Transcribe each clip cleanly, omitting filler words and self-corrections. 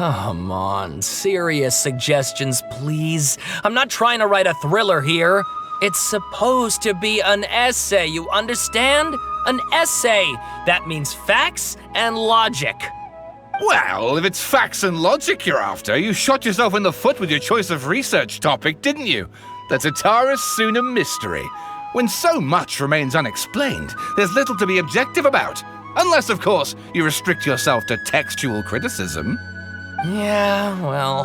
come on, serious suggestions, please. I'm not trying to write a thriller here. It's supposed to be an essay, you understand? An essay. That means facts and logic. Well, if it's facts and logic you're after, you shot yourself in the foot with your choice of research topic, didn't you? The Tatara Suna mystery. When so much remains unexplained, there's little to be objective about. Unless, of course, you restrict yourself to textual criticism. Yeah, well,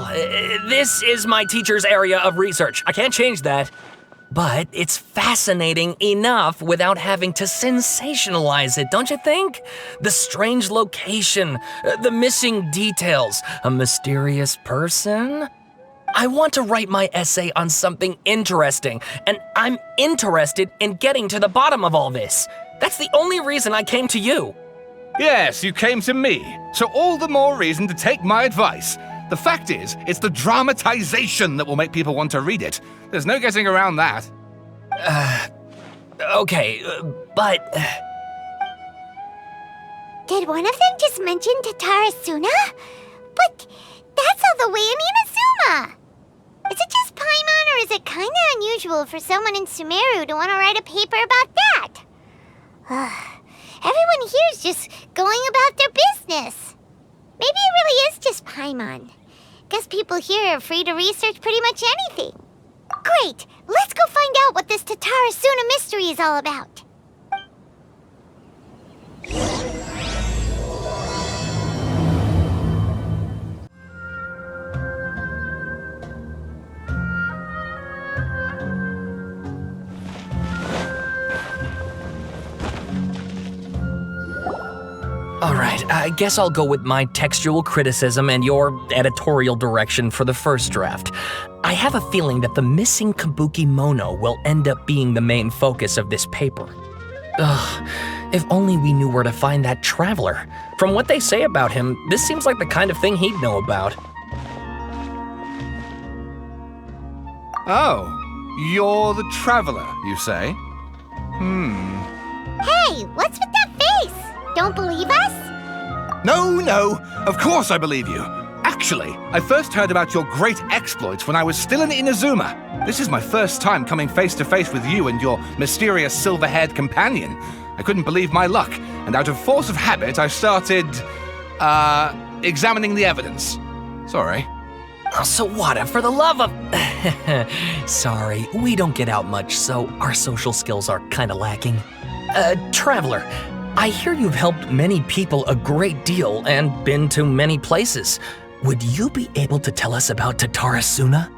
this is my teacher's area of research. I can't change that. But it's fascinating enough without having to sensationalize it, don't you think? The strange location, the missing details, a mysterious person. I want to write my essay on something interesting, and I'm interested in getting to the bottom of all this. That's the only reason I came to you. Yes, you came to me, so all the more reason to take my advice. The fact is, it's the dramatization that will make people want to read it. There's no getting around that. Okay, but... Did one of them just mention Tatara Suna? But that's all the way in Inazuma! Is it just Paimon, or is it kinda unusual for someone in Sumeru to want to write a paper about that? Everyone here's just going about their business. Maybe it really is just Paimon. Guess people here are free to research pretty much anything. Great! Let's go find out what this Tatara Suna mystery is all about. Alright, I guess I'll go with my textual criticism and your editorial direction for the first draft. I have a feeling that the missing Kabuki Mono will end up being the main focus of this paper. Ugh, if only we knew where to find that traveler. From what they say about him, this seems like the kind of thing he'd know about. Oh, you're the traveler, you say? Hey, what's with that face? Don't believe us? No, of course I believe you. Actually, I first heard about your great exploits when I was still in Inazuma. This is my first time coming face to face with you and your mysterious silver-haired companion. I couldn't believe my luck, and out of force of habit, I started, examining the evidence. Sorry. So what, for the love of... Sorry, we don't get out much, so our social skills are kinda lacking. Traveler, I hear you've helped many people a great deal and been to many places. Would you be able to tell us about Tatara Suna?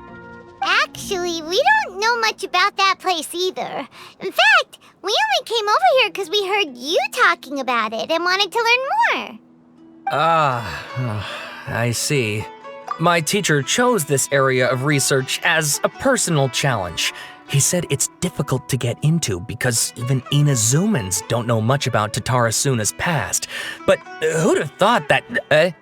Actually, we don't know much about that place either. In fact, we only came over here because we heard you talking about it and wanted to learn more. I see. My teacher chose this area of research as a personal challenge. He said it's difficult to get into because even Inazumans don't know much about Tatara Suna's past. But who'd have thought that,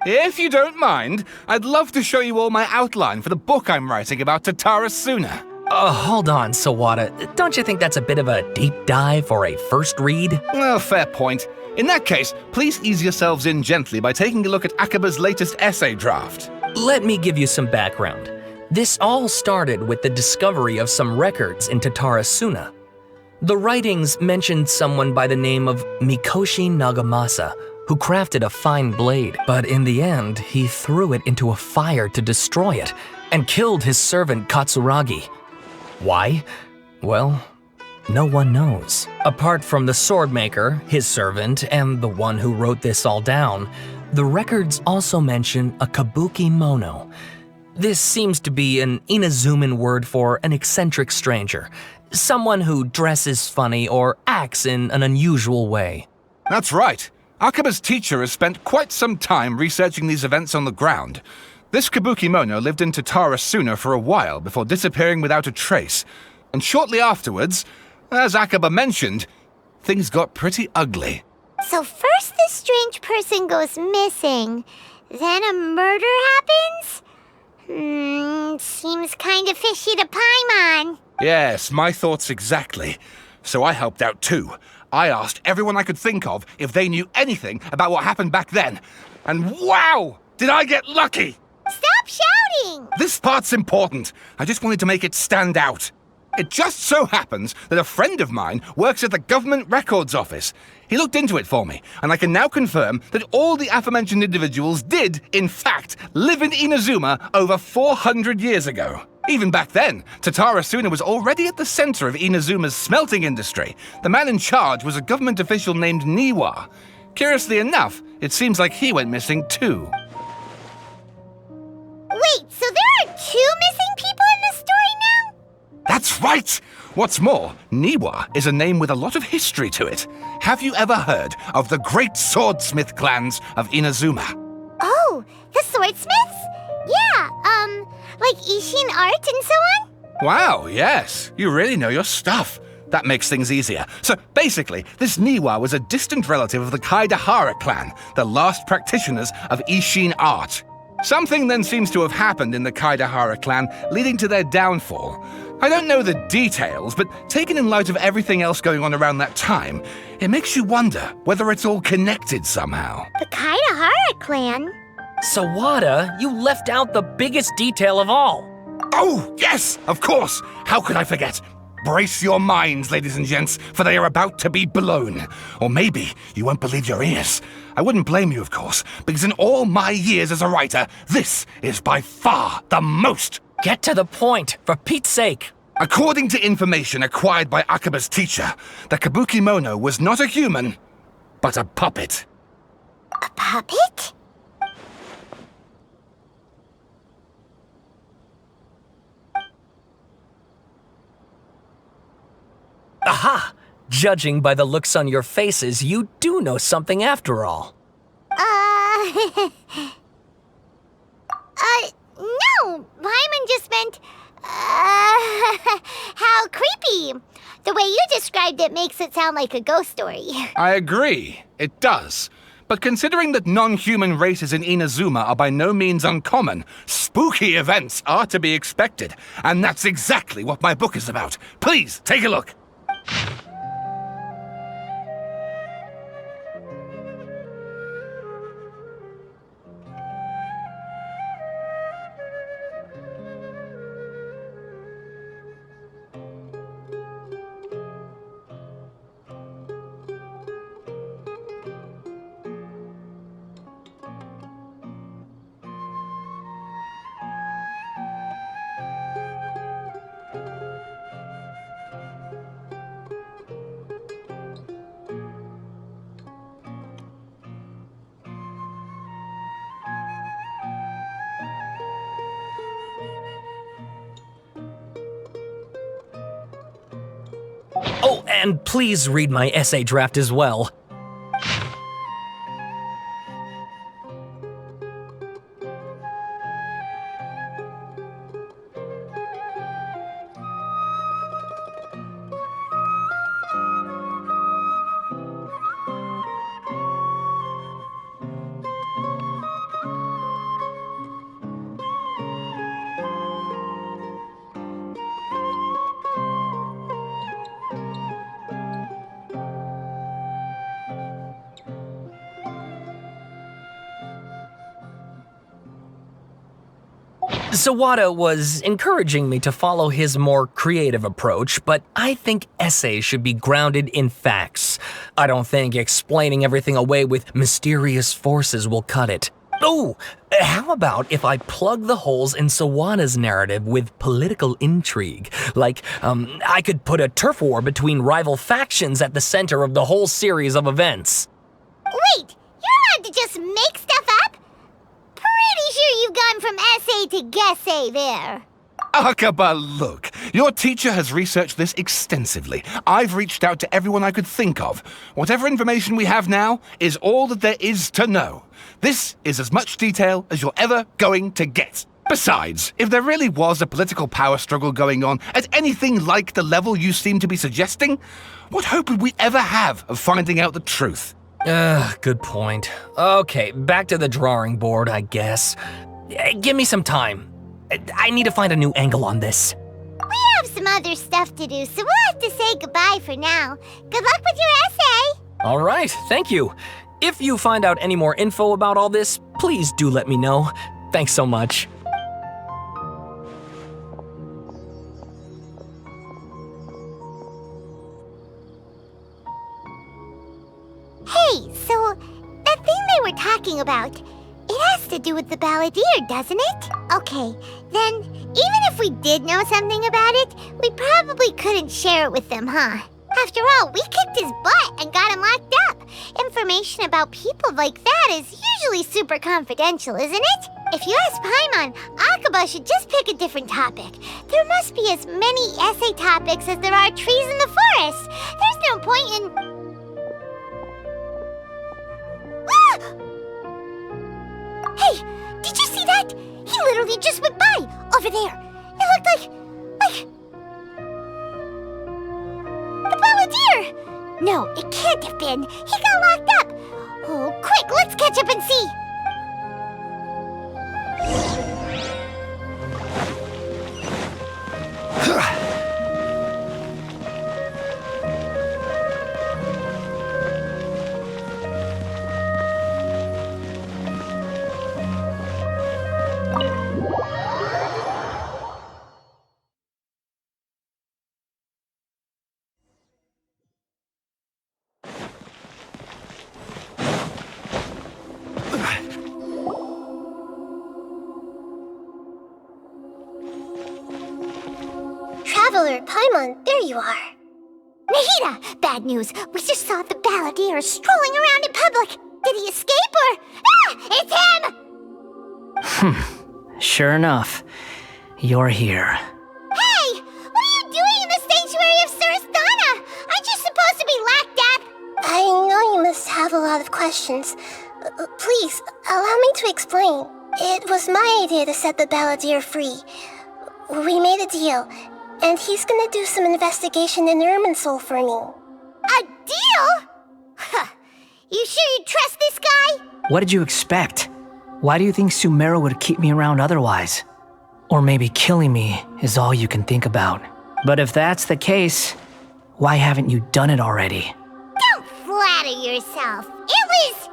If you don't mind, I'd love to show you all my outline for the book I'm writing about Tatara Suna. Hold on, Sawada. Don't you think that's a bit of a deep dive for a first read? Well, fair point. In that case, please ease yourselves in gently by taking a look at Akaba's latest essay draft. Let me give you some background. This all started with the discovery of some records in Tatara Suna. The writings mentioned someone by the name of Mikoshi Nagamasa, who crafted a fine blade, but in the end, he threw it into a fire to destroy it and killed his servant Katsuragi. Why? Well, no one knows. Apart from the swordmaker, his servant, and the one who wrote this all down, the records also mention a Kabuki Mono. This seems to be an Inazuman word for an eccentric stranger, someone who dresses funny or acts in an unusual way. That's right. Akaba's teacher has spent quite some time researching these events on the ground. This Kabuki Mono lived in Tatara Suna for a while before disappearing without a trace. And shortly afterwards, as Akaba mentioned, things got pretty ugly. So first this strange person goes missing, then a murder happens? Seems kind of fishy to Paimon. Yes, my thoughts exactly. So I helped out too. I asked everyone I could think of if they knew anything about what happened back then. And wow! Did I get lucky! anything. This part's important. I just wanted to make it stand out. It just so happens that a friend of mine works at the Government Records Office. He looked into it for me, and I can now confirm that all the aforementioned individuals did, in fact, live in Inazuma over 400 years ago. Even back then, Tatarasuna was already at the center of Inazuma's smelting industry. The man in charge was a government official named Niwa. Curiously enough, it seems like he went missing too. Wait, so there are 2 missing people in this story now? That's right! What's more, Niwa is a name with a lot of history to it. Have you ever heard of the great swordsmith clans of Inazuma? Oh, the swordsmiths? Yeah, like Ishin art and so on? Wow, yes. You really know your stuff. That makes things easier. So basically, this Niwa was a distant relative of the Kaidahara clan, the last practitioners of Ishin art. Something then seems to have happened in the Kaidahara clan, leading to their downfall. I don't know the details, but taken in light of everything else going on around that time, it makes you wonder whether it's all connected somehow. The Kaidahara clan? Sawada, you left out the biggest detail of all. Oh, yes, of course. How could I forget? Brace your minds, ladies and gents, for they are about to be blown. Or maybe you won't believe your ears. I wouldn't blame you, of course, because in all my years as a writer, this is by far the most. Get to the point, for Pete's sake. According to information acquired by Akaba's teacher, the Kabukimono was not a human, but a puppet. A puppet? Aha! Judging by the looks on your faces, you do know something after all. No, Paimon just meant, how creepy. The way you described it makes it sound like a ghost story. I agree, it does. But considering that non-human races in Inazuma are by no means uncommon, spooky events are to be expected. And that's exactly what my book is about. Please, take a look. Oh, and please read my essay draft as well. Sawada was encouraging me to follow his more creative approach, but I think essays should be grounded in facts. I don't think explaining everything away with mysterious forces will cut it. Oh, how about if I plug the holes in Sawada's narrative with political intrigue? Like, I could put a turf war between rival factions at the center of the whole series of events. Wait, you're allowed to just make stuff up? Pretty sure you've gone from essay to guessay there. Akaba, look, your teacher has researched this extensively. I've reached out to everyone I could think of. Whatever information we have now is all that there is to know. This is as much detail as you're ever going to get. Besides, if there really was a political power struggle going on at anything like the level you seem to be suggesting, what hope would we ever have of finding out the truth? Good point. Okay, back to the drawing board, I guess. Give me some time. I need to find a new angle on this. We have some other stuff to do, so we'll have to say goodbye for now. Good luck with your essay! All right, thank you. If you find out any more info about all this, please do let me know. Thanks so much. we're talking about. It has to do with the balladeer, doesn't it? Okay, then, even if we did know something about it, we probably couldn't share it with them, huh? After all, we kicked his butt and got him locked up. Information about people like that is usually super confidential, isn't it? If you ask Paimon, Akaba should just pick a different topic. There must be as many essay topics as there are trees in the forest. There's no point in... Ah! Hey, did you see that? He literally just went by, over there. It looked like... the balladeer! No, it can't have been. He got locked up. Oh, quick, let's catch up and see. Traveler, Paimon, there you are. Nahida! Bad news. We just saw the balladeer strolling around in public. Did he escape or... Ah! It's him! Sure enough, you're here. Hey! What are you doing in the sanctuary of Surasthana? Aren't you supposed to be locked up? I know you must have a lot of questions. Please, allow me to explain. It was my idea to set the balladeer free. We made a deal, and he's gonna do some investigation in Irminsul for me. A deal? Huh. You sure you trust this guy? What did you expect? Why do you think Sumeru would keep me around otherwise? Or maybe killing me is all you can think about. But if that's the case, why haven't you done it already? Don't flatter yourself. It was...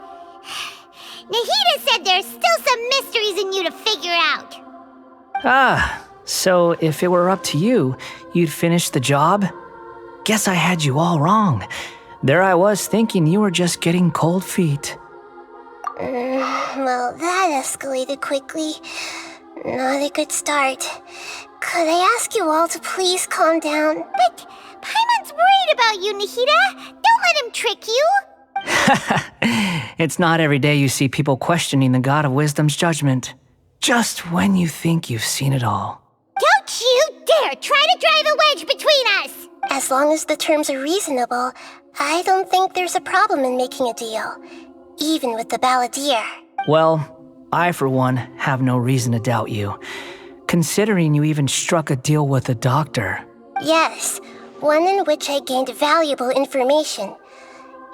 Nahida said there's still some mysteries in you to figure out. Ah, so if it were up to you, you'd finish the job? Guess I had you all wrong. There I was thinking you were just getting cold feet. Well, that escalated quickly. Not a good start. Could I ask you all to please calm down? But Paimon's worried about you, Nahida. Don't let him trick you. It's not every day you see people questioning the God of Wisdom's judgment. Just when you think you've seen it all. Don't you dare try to drive a wedge between us! As long as the terms are reasonable, I don't think there's a problem in making a deal. Even with the balladeer. Well, I for one have no reason to doubt you, considering you even struck a deal with the doctor. Yes, one in which I gained valuable information.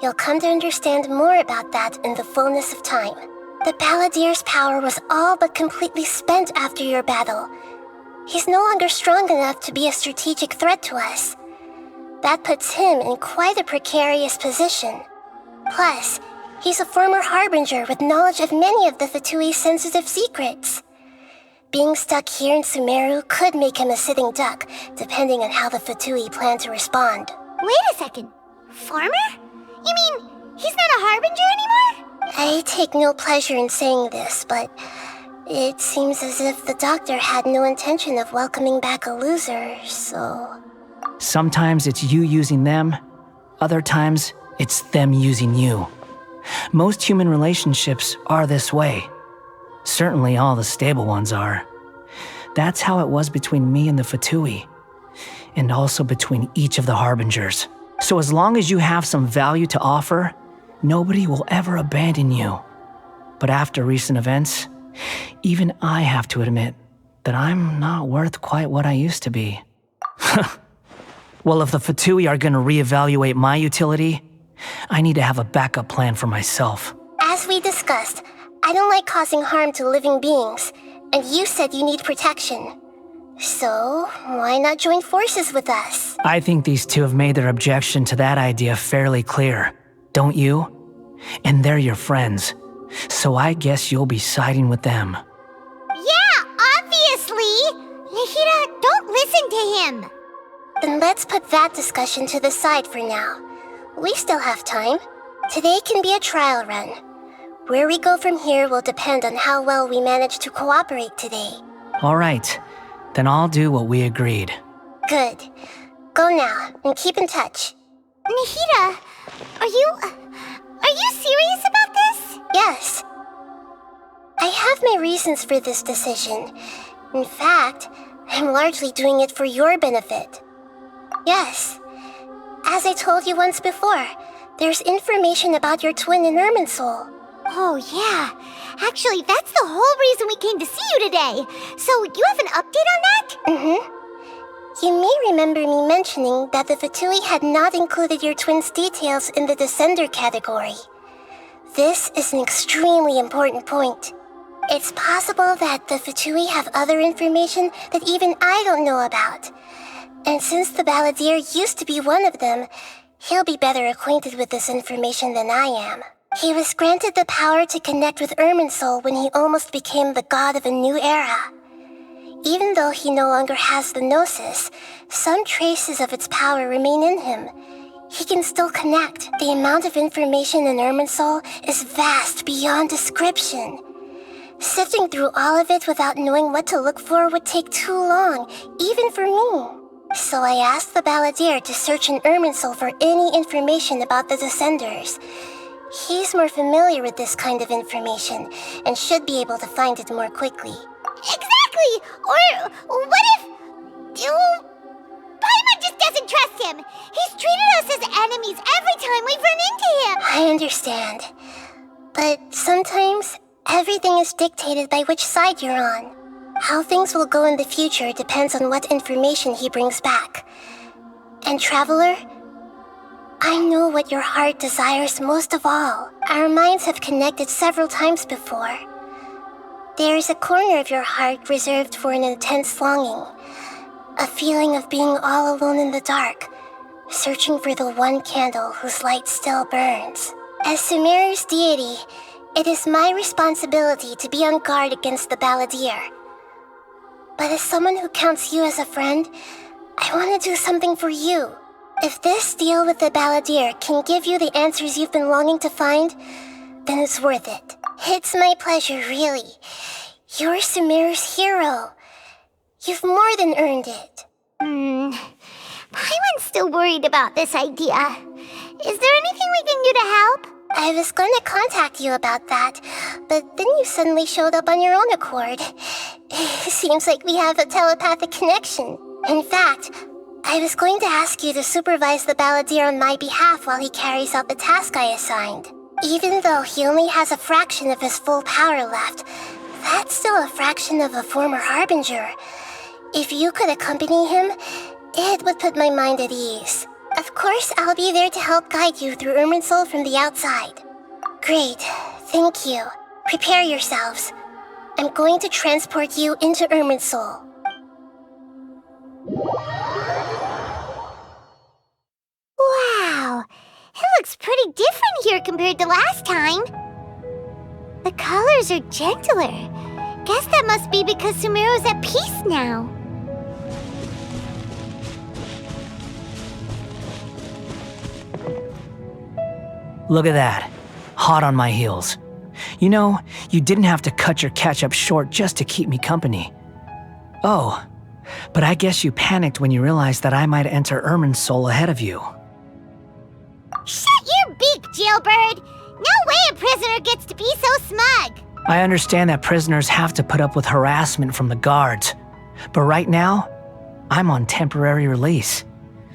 You'll come to understand more about that in the fullness of time. The balladeer's power was all but completely spent after your battle. He's no longer strong enough to be a strategic threat to us. That puts him in quite a precarious position. Plus, he's a former harbinger with knowledge of many of the Fatui's sensitive secrets. Being stuck here in Sumeru could make him a sitting duck, depending on how the Fatui plan to respond. Wait a second. Farmer? You mean he's not a harbinger anymore? I take no pleasure in saying this, but it seems as if the doctor had no intention of welcoming back a loser, so... Sometimes it's you using them, other times it's them using you. Most human relationships are this way. Certainly all the stable ones are. That's how it was between me and the Fatui, and also between each of the harbingers. So as long as you have some value to offer, nobody will ever abandon you. But after recent events, even I have to admit that I'm not worth quite what I used to be. Well, if the Fatui are gonna reevaluate my utility, I need to have a backup plan for myself. As we discussed, I don't like causing harm to living beings, and you said you need protection. So, why not join forces with us? I think these two have made their objection to that idea fairly clear, don't you? And they're your friends, so I guess you'll be siding with them. Yeah, obviously! Nahida, don't listen to him! Then let's put that discussion to the side for now. We still have time. Today can be a trial run. Where we go from here will depend on how well we manage to cooperate today. All right, then I'll do what we agreed. Good. Go now, and keep in touch. Nahida, are you serious about this? Yes. I have my reasons for this decision. In fact, I'm largely doing it for your benefit. Yes. As I told you once before, there's information about your twin in Irminsul. Oh, yeah. Actually, that's the whole reason we came to see you today. So, you have an update on that? Mm-hmm. You may remember me mentioning that the Fatui had not included your twin's details in the Descender category. This is an extremely important point. It's possible that the Fatui have other information that even I don't know about. And since the Balladeer used to be one of them, he'll be better acquainted with this information than I am. He was granted the power to connect with Irminsul when he almost became the god of a new era. Even though he no longer has the Gnosis, some traces of its power remain in him. He can still connect. The amount of information in Irminsul is vast beyond description. Sifting through all of it without knowing what to look for would take too long, even for me. So I asked the Balladeer to search in Irminsul for any information about the Descenders. He's more familiar with this kind of information, and should be able to find it more quickly. Exactly! Or what if... Paimon just doesn't trust him! He's treated us as enemies every time we've run into him! I understand. But sometimes, everything is dictated by which side you're on. How things will go in the future depends on what information he brings back. And Traveler, I know what your heart desires most of all. Our minds have connected several times before. There is a corner of your heart reserved for an intense longing. A feeling of being all alone in the dark, searching for the one candle whose light still burns. As Sumeru's deity, it is my responsibility to be on guard against the Balladeer. But as someone who counts you as a friend, I want to do something for you. If this deal with the Balladeer can give you the answers you've been longing to find, then it's worth it. It's my pleasure, really. You're Sumeru's hero. You've more than earned it. Paimon's still worried about this idea. Is there anything we can do to help? I was going to contact you about that, but then you suddenly showed up on your own accord. Seems like we have a telepathic connection. In fact, I was going to ask you to supervise the Balladeer on my behalf while he carries out the task I assigned. Even though he only has a fraction of his full power left, that's still a fraction of a former Harbinger. If you could accompany him, it would put my mind at ease. Of course, I'll be there to help guide you through Irminsul from the outside. Great, thank you. Prepare yourselves. I'm going to transport you into Irminsul. Wow, it looks pretty different here compared to last time. The colors are gentler. Guess that must be because Sumeru's at peace now. Look at that. Hot on my heels. You know, you didn't have to cut your catch-up short just to keep me company. Oh, but I guess you panicked when you realized that I might enter Irminsul ahead of you. Shut your beak, jailbird! No way a prisoner gets to be so smug! I understand that prisoners have to put up with harassment from the guards, but right now, I'm on temporary release,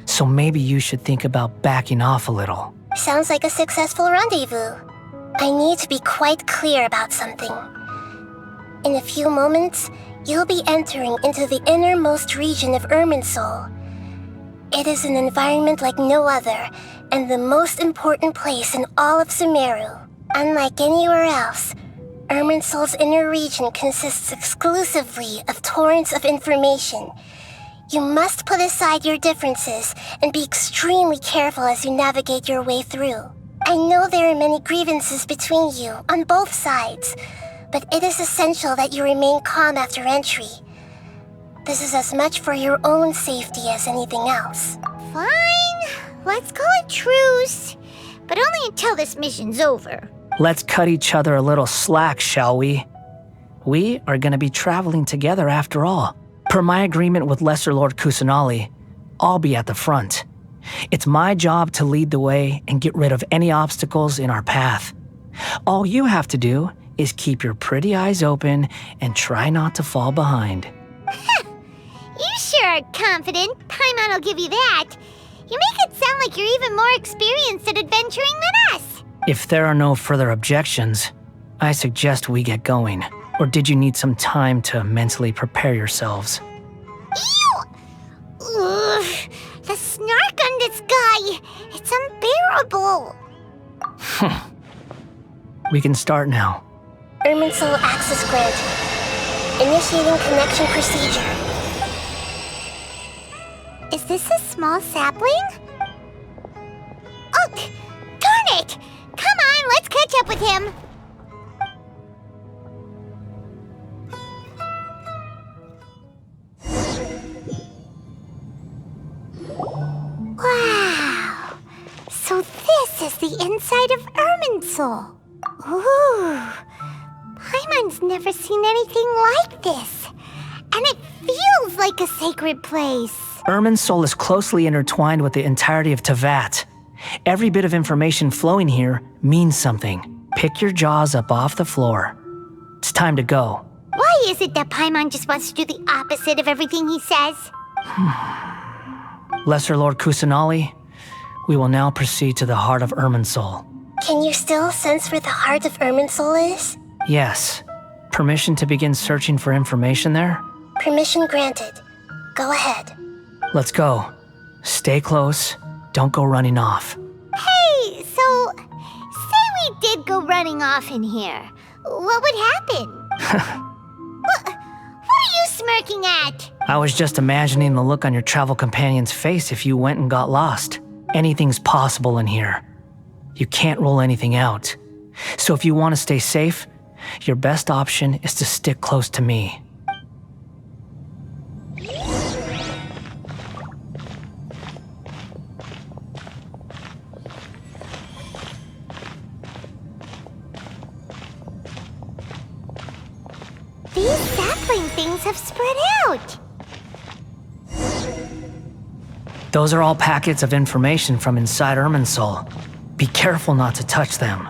so maybe you should think about backing off a little. Sounds like a successful rendezvous. I need to be quite clear about something. In a few moments, you'll be entering into the innermost region of Irminsul. It is an environment like no other, and the most important place in all of Sumeru. Unlike anywhere else, Irminsul's inner region consists exclusively of torrents of information. You must put aside your differences and be extremely careful as you navigate your way through. I know there are many grievances between you on both sides, but it is essential that you remain calm after entry. This is as much for your own safety as anything else. Fine, let's call it truce. But only until this mission's over. Let's cut each other a little slack, shall we? We are going to be traveling together after all. Per my agreement with Lesser Lord Kusanali, I'll be at the front. It's my job to lead the way and get rid of any obstacles in our path. All you have to do is keep your pretty eyes open and try not to fall behind. You sure are confident. Paimon will give you that. You make it sound like you're even more experienced at adventuring than us. If there are no further objections, I suggest we get going. Or did you need some time to mentally prepare yourselves? Ew! Ugh, the snark on this guy. It's unbearable. We can start now. Irminsul access granted. Initiating connection procedure. Is this a small sapling? Ugh! Darn it! Come on, let's catch up with him. Wow! So this is the inside of Irminsul. Ooh! Paimon's never seen anything like this. And it feels like a sacred place. Irminsul is closely intertwined with the entirety of Teyvat. Every bit of information flowing here means something. Pick your jaws up off the floor. It's time to go. Why is it that Paimon just wants to do the opposite of everything he says? Lesser Lord Kusanali, we will now proceed to the heart of Irminsul. Can you still sense where the heart of Irminsul is? Yes. Permission to begin searching for information there? Permission granted. Go ahead. Let's go. Stay close. Don't go running off. Hey, so, say we did go running off in here. What would happen? What are you smirking at? I was just imagining the look on your travel companion's face if you went and got lost. Anything's possible in here. You can't rule anything out. So if you want to stay safe, your best option is to stick close to me. These sapling things have spread out. Those are all packets of information from inside Irminsul. Be careful not to touch them.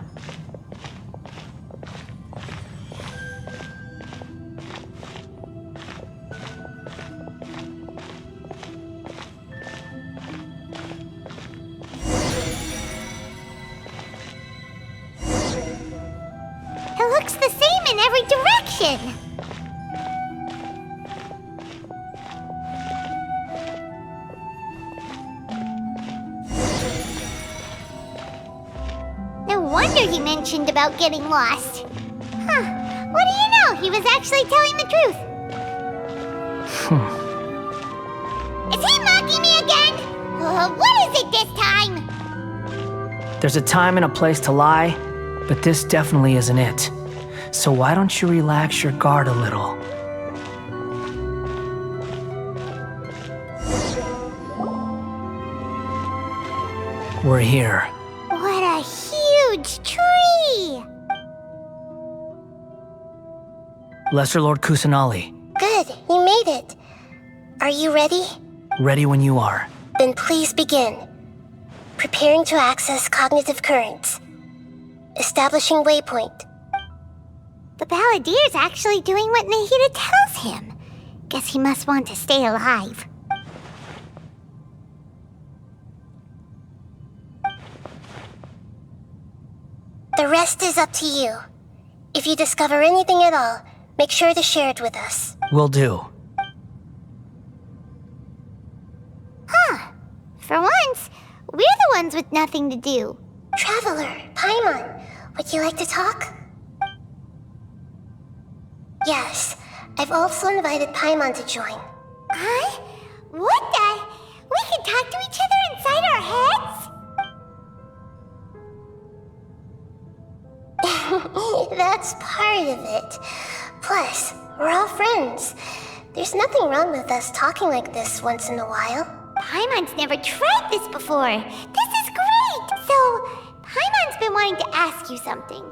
It looks the same in every direction. No wonder he mentioned about getting lost. Huh. What do you know? He was actually telling the truth. Is he mocking me again? What is it this time? There's a time and a place to lie, but this definitely isn't it. So why don't you relax your guard a little? We're here. What a huge tree! Lesser Lord Kusanali, Good, you made it. Are you ready? ready when you are. Then please begin. Preparing to access cognitive currents. Establishing waypoint. The Balladier's actually doing what Nahida tells him. Guess he must want to stay alive. The rest is up to you. If you discover anything at all, make sure to share it with us. Will do. Huh. For once, we're the ones with nothing to do. Traveler, Paimon, would you like to talk? Yes, I've also invited Paimon to join. Huh? What the? We can talk to each other inside our heads? That's part of it. Plus, we're all friends. There's nothing wrong with us talking like this once in a while. Paimon's never tried this before. This is great! So, Paimon's been wanting to ask you something.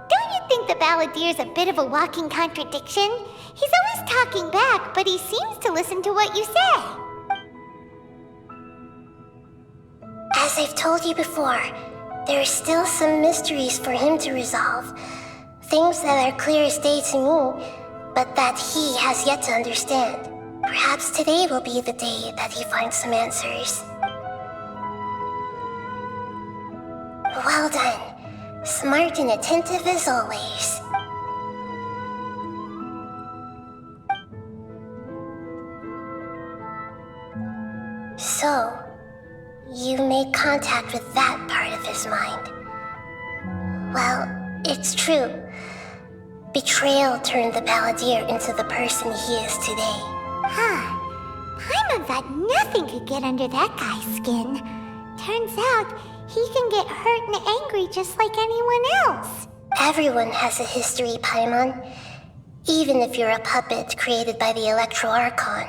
Don't you think the Balladeer's a bit of a walking contradiction? He's always talking back, but he seems to listen to what you say. As I've told you before, there are still some mysteries for him to resolve. Things that are clear as day to me, but that he has yet to understand. Perhaps today will be the day that he finds some answers. Well done. Smart and attentive as always. So, you made contact with that part of his mind. Well, it's true. Betrayal turned the Balladeer into the person he is today. Huh. Paimon thought nothing could get under that guy's skin. Turns out, he can get hurt and angry just like anyone else. Everyone has a history, Paimon. Even if you're a puppet created by the Electro Archon.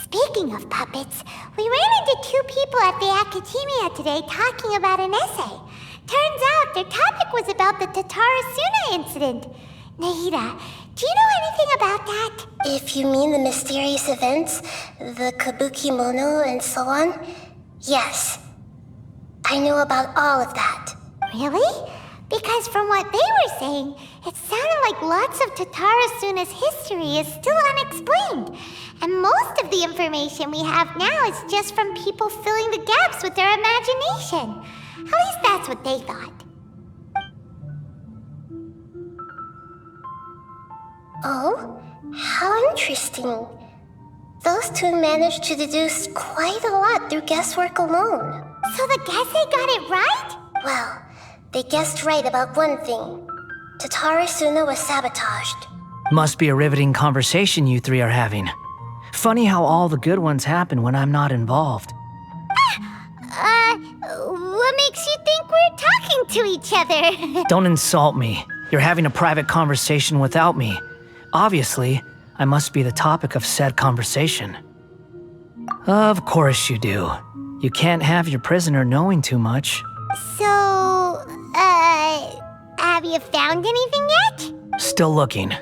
Speaking of puppets, we ran into two people at the Academia today talking about an essay. Turns out their topic was about the Tatarasuna incident. Nahida, do you know anything about that? If you mean the mysterious events, the kabuki mono and so on, yes. I know about all of that. Really? Because from what they were saying, it sounded like lots of Tatarasuna's history is still unexplained. And most of the information we have now is just from people filling the gaps with their imagination. At least that's what they thought. Oh, how interesting. Those two managed to deduce quite a lot through guesswork alone. So the Gese got it right? Well, they guessed right about one thing. Tatarasuna was sabotaged. Must be a riveting conversation you three are having. Funny how all the good ones happen when I'm not involved. What makes you think we're talking to each other? Don't insult me. You're having a private conversation without me. Obviously, I must be the topic of said conversation. Of course you do. You can't have your prisoner knowing too much. So, have you found anything yet? Still looking.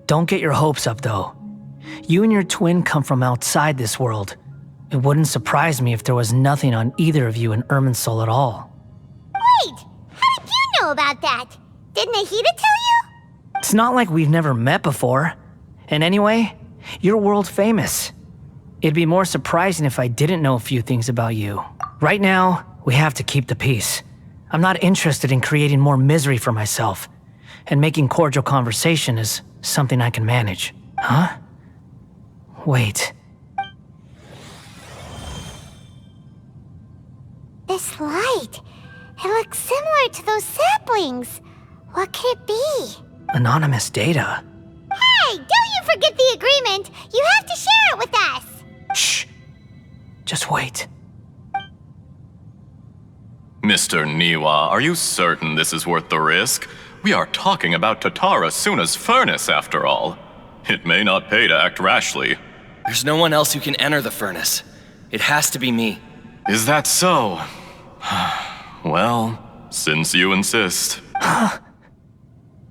Don't get your hopes up, though. You and your twin come from outside this world. It wouldn't surprise me if there was nothing on either of you in Irminsul at all. Wait! How did you know about that? Did Nahida tell you? It's not like we've never met before. And anyway, you're world famous. It'd be more surprising if I didn't know a few things about you. Right now, we have to keep the peace. I'm not interested in creating more misery for myself. And making cordial conversation is something I can manage. Huh? Wait. This light. It looks similar to those saplings. What could it be? Anonymous data. Hey, don't you forget the agreement! You have to share it with us! Shh. Just wait. Mr. Niwa, are you certain this is worth the risk? We are talking about Tatarasuna's furnace, after all. It may not pay to act rashly. There's no one else who can enter the furnace. It has to be me. Is that so? Well, since you insist.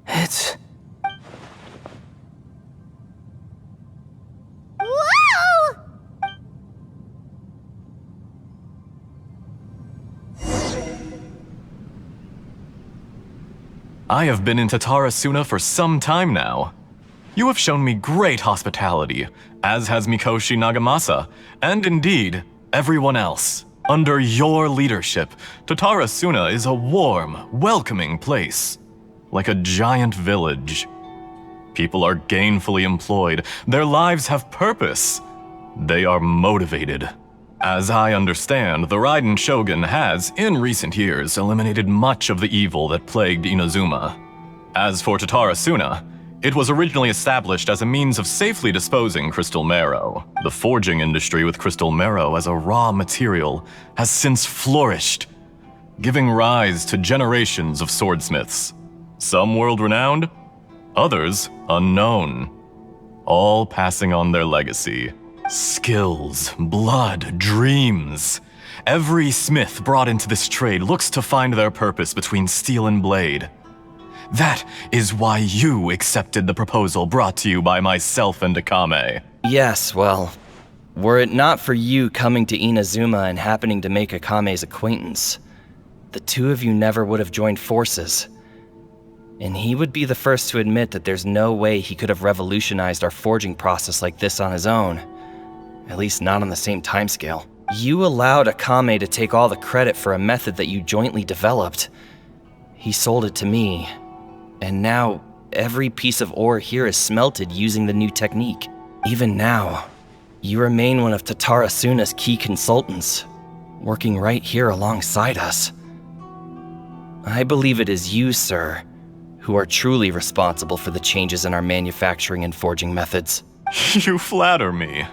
It's... Whoa! I have been in Tatarasuna for some time now. You have shown me great hospitality, as has Mikoshi Nagamasa, and indeed, everyone else. Under your leadership, Tatarasuna is a warm, welcoming place. Like a giant village. People are gainfully employed. Their lives have purpose. They are motivated. As I understand, the Raiden Shogun has, in recent years, eliminated much of the evil that plagued Inazuma. As for Tatarasuna, it was originally established as a means of safely disposing crystal marrow. The forging industry with crystal marrow as a raw material has since flourished, giving rise to generations of swordsmiths. Some world-renowned, others unknown, all passing on their legacy. Skills, blood, dreams. Every smith brought into this trade looks to find their purpose between steel and blade. That is why you accepted the proposal brought to you by myself and Akame. Yes, well, were it not for you coming to Inazuma and happening to make Akame's acquaintance, the two of you never would have joined forces. And he would be the first to admit that there's no way he could have revolutionized our forging process like this on his own. At least not on the same timescale. You allowed Akame to take all the credit for a method that you jointly developed. He sold it to me, and now every piece of ore here is smelted using the new technique. Even now, you remain one of Tatara Suna's key consultants, working right here alongside us. I believe it is you, sir, who are truly responsible for the changes in our manufacturing and forging methods. You flatter me.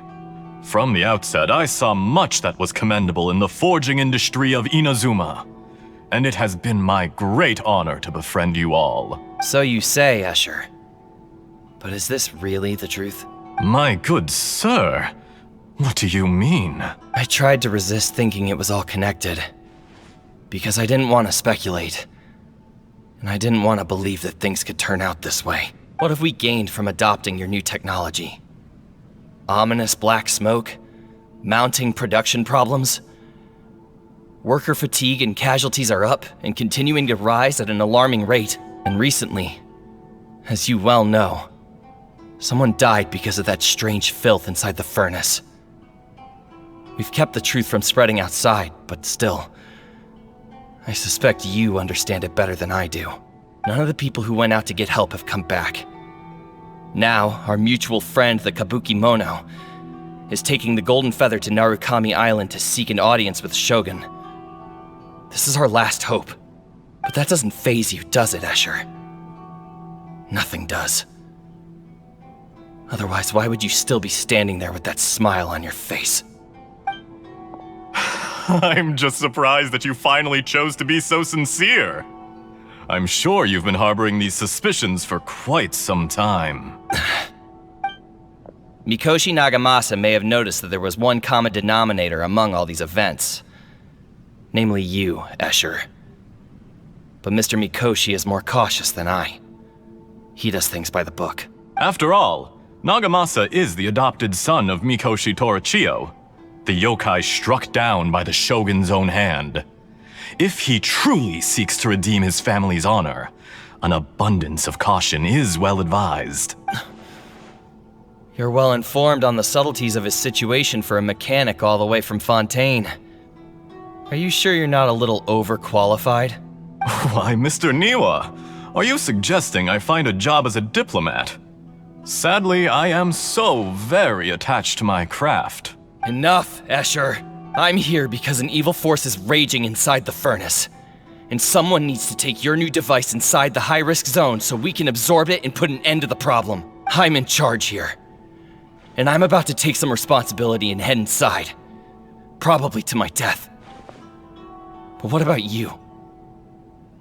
From the outset, I saw much that was commendable in the forging industry of Inazuma, and it has been my great honor to befriend you all. So you say, Escher. But is this really the truth? My good sir, what do you mean? I tried to resist thinking it was all connected, because I didn't want to speculate, and I didn't want to believe that things could turn out this way. What have we gained from adopting your new technology? Ominous black smoke? Mounting production problems? Worker fatigue and casualties are up and continuing to rise at an alarming rate. And recently, as you well know, someone died because of that strange filth inside the furnace. We've kept the truth from spreading outside, but still, I suspect you understand it better than I do. None of the people who went out to get help have come back. Now, our mutual friend, the Kabuki Mono, is taking the Golden Feather to Narukami Island to seek an audience with Shogun. This is our last hope. But that doesn't faze you, does it, Escher? Nothing does. Otherwise, why would you still be standing there with that smile on your face? I'm just surprised that you finally chose to be so sincere. I'm sure you've been harboring these suspicions for quite some time. Mikoshi Nagamasa may have noticed that there was one common denominator among all these events. Namely you, Escher. But Mr. Mikoshi is more cautious than I. He does things by the book. After all, Nagamasa is the adopted son of Mikoshi Torichio, the yokai struck down by the Shogun's own hand. If he truly seeks to redeem his family's honor, an abundance of caution is well advised. You're well informed on the subtleties of his situation for a mechanic all the way from Fontaine. Are you sure you're not a little overqualified? Why, Mr. Niwa, are you suggesting I find a job as a diplomat? Sadly, I am so very attached to my craft. Enough, Escher. I'm here because an evil force is raging inside the furnace. And someone needs to take your new device inside the high-risk zone so we can absorb it and put an end to the problem. I'm in charge here. And I'm about to take some responsibility and head inside. Probably to my death. But what about you?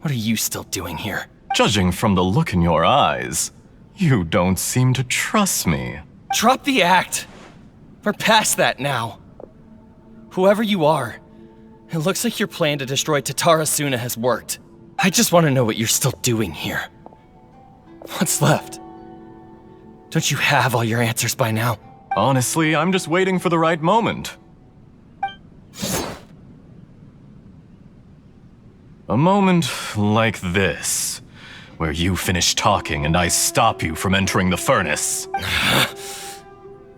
What are you still doing here? Judging from the look in your eyes, you don't seem to trust me. Drop the act! We're past that now. Whoever you are, it looks like your plan to destroy Tatara Suna has worked. I just want to know what you're still doing here. What's left? Don't you have all your answers by now? Honestly, I'm just waiting for the right moment. A moment like this, where you finish talking and I stop you from entering the furnace.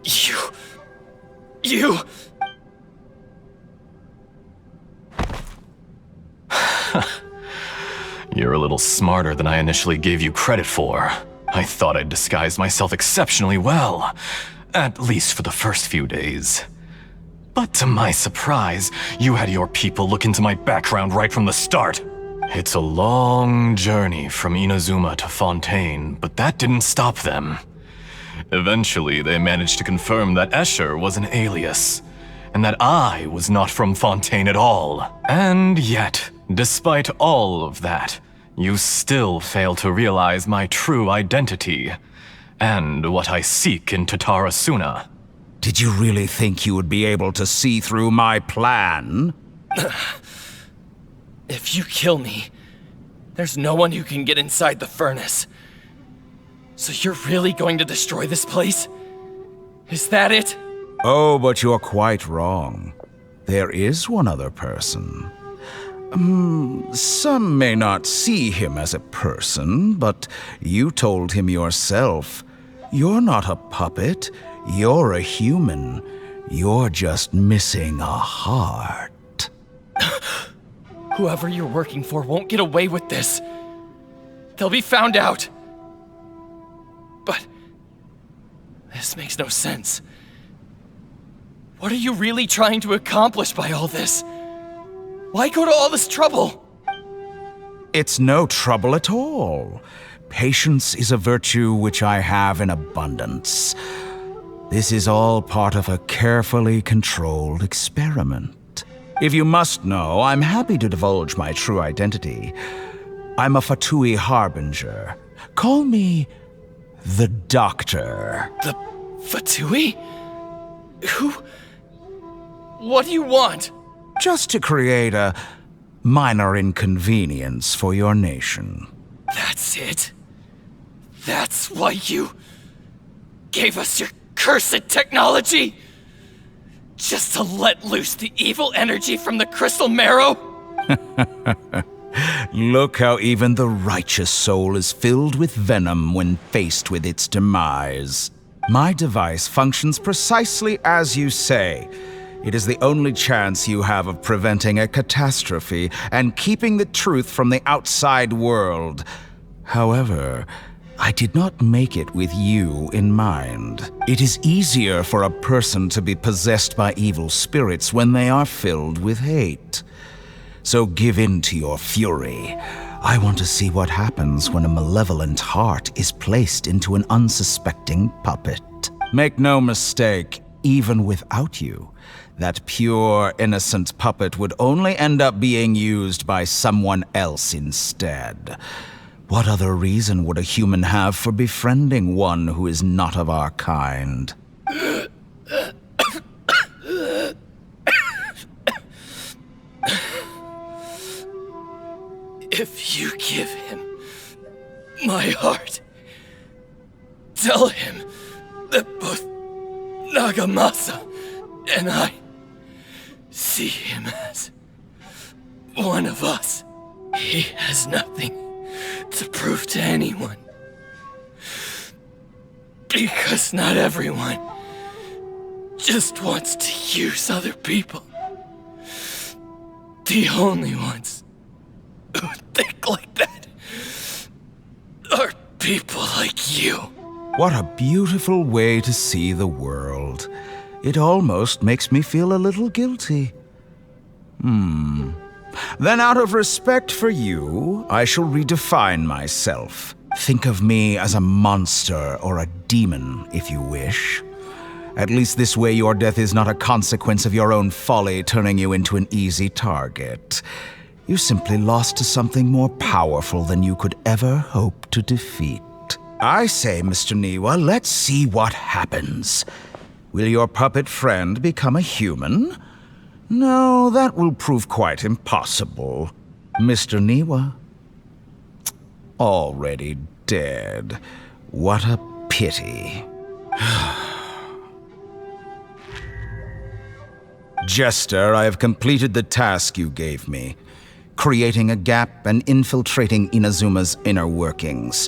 You... You're a little smarter than I initially gave you credit for. I thought I'd disguised myself exceptionally well, at least for the first few days. But to my surprise, you had your people look into my background right from the start. It's a long journey from Inazuma to Fontaine, but that didn't stop them. Eventually, they managed to confirm that Escher was an alias, and that I was not from Fontaine at all. And yet, despite all of that, you still fail to realize my true identity, and what I seek in Tatara Suna. Did you really think you would be able to see through my plan? If you kill me, there's no one who can get inside the furnace. So you're really going to destroy this place? Is that it? Oh, but you're quite wrong. There is one other person. Some may not see him as a person, but you told him yourself. You're not a puppet. You're a human. You're just missing a heart. Whoever you're working for won't get away with this. They'll be found out. But this makes no sense. What are you really trying to accomplish by all this? Why go to all this trouble? It's no trouble at all. Patience is a virtue which I have in abundance. This is all part of a carefully controlled experiment. If you must know, I'm happy to divulge my true identity. I'm a Fatui Harbinger. Call me the Doctor. The Fatui? Who? What do you want? Just to create a minor inconvenience for your nation. That's it? That's why you gave us your cursed technology? Just to let loose the evil energy from the crystal marrow? Look how even the righteous soul is filled with venom when faced with its demise. My device functions precisely as you say. It is the only chance you have of preventing a catastrophe and keeping the truth from the outside world. However, I did not make it with you in mind. It is easier for a person to be possessed by evil spirits when they are filled with hate. So give in to your fury. I want to see what happens when a malevolent heart is placed into an unsuspecting puppet. Make no mistake, even without you, that pure, innocent puppet would only end up being used by someone else instead. What other reason would a human have for befriending one who is not of our kind? If you give him my heart, tell him that both Nagamasa and I see him as one of us. He has nothing to prove to anyone. Because not everyone just wants to use other people. The only ones who think like that are people like you. What a beautiful way to see the world. It almost makes me feel a little guilty. Then out of respect for you, I shall redefine myself. Think of me as a monster or a demon, if you wish. At least this way your death is not a consequence of your own folly turning you into an easy target. You simply lost to something more powerful than you could ever hope to defeat. I say, Mr. Niwa, let's see what happens. Will your puppet friend become a human? No, that will prove quite impossible. Mr. Niwa? Already dead. What a pity. Jester, I have completed the task you gave me. Creating a gap and infiltrating Inazuma's inner workings.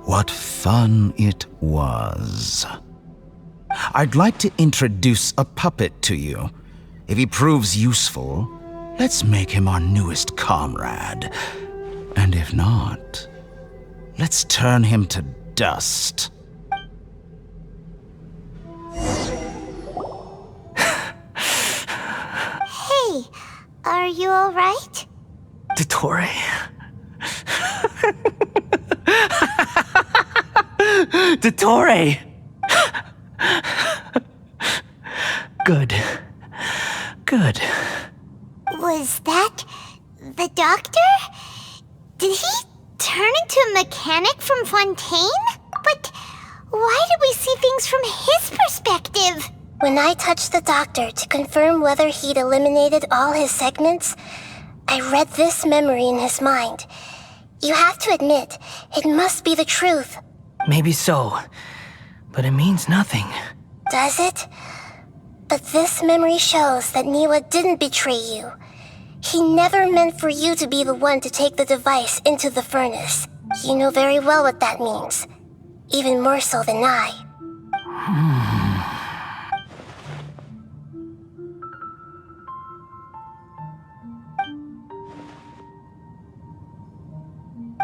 What fun it was. I'd like to introduce a puppet to you. If he proves useful, let's make him our newest comrade. And if not, let's turn him to dust. Hey, are you alright? Dottore. Dottore! Good. Good. Was that the doctor? Did he turn into a mechanic from Fontaine? But why did we see things from his perspective? When I touched the doctor to confirm whether he'd eliminated all his segments, I read this memory in his mind. You have to admit, it must be the truth. Maybe so, but it means nothing. Does it? But this memory shows that Niwa didn't betray you. He never meant for you to be the one to take the device into the furnace. You know very well what that means. Even more so than I.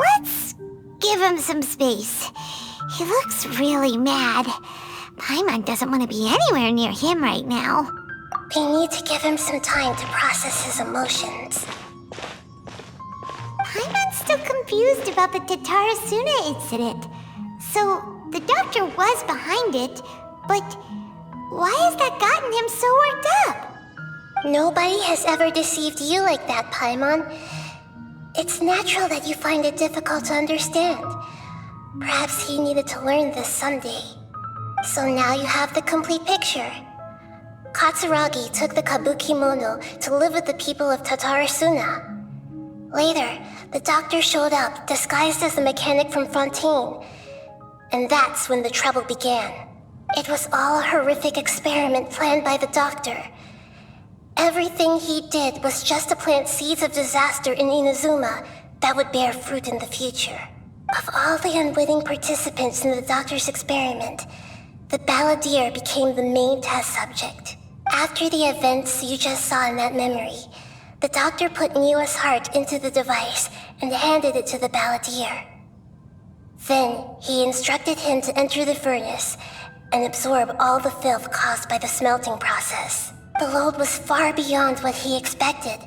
Let's give him some space. He looks really mad. Paimon doesn't want to be anywhere near him right now. We need to give him some time to process his emotions. Paimon's still confused about the Tatarasuna incident. So, the doctor was behind it, but why has that gotten him so worked up? Nobody has ever deceived you like that, Paimon. It's natural that you find it difficult to understand. Perhaps he needed to learn this someday. So now you have the complete picture. Katsuragi took the kabuki mono to live with the people of Tatarasuna. Later, the doctor showed up disguised as the mechanic from Fontaine. And that's when the trouble began. It was all a horrific experiment planned by the doctor. Everything he did was just to plant seeds of disaster in Inazuma that would bear fruit in the future. Of all the unwitting participants in the doctor's experiment, the balladeer became the main test subject. After the events you just saw in that memory, the doctor put Niwa's heart into the device and handed it to the balladeer. Then, he instructed him to enter the furnace and absorb all the filth caused by the smelting process. The load was far beyond what he expected,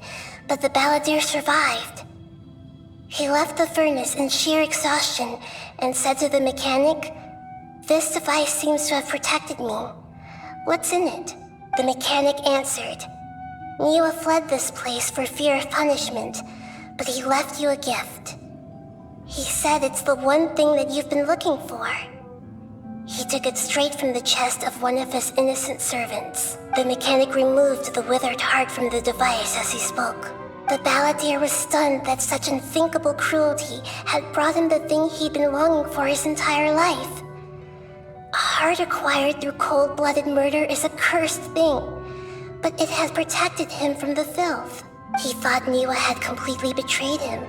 but the balladeer survived. He left the furnace in sheer exhaustion and said to the mechanic, "This device seems to have protected me. What's in it?" The mechanic answered, "Niwa fled this place for fear of punishment, but he left you a gift. He said it's the one thing that you've been looking for." He took it straight from the chest of one of his innocent servants. The mechanic removed the withered heart from the device as he spoke. The balladeer was stunned that such unthinkable cruelty had brought him the thing he'd been longing for his entire life. A heart acquired through cold-blooded murder is a cursed thing, but it had protected him from the filth. He thought Niwa had completely betrayed him,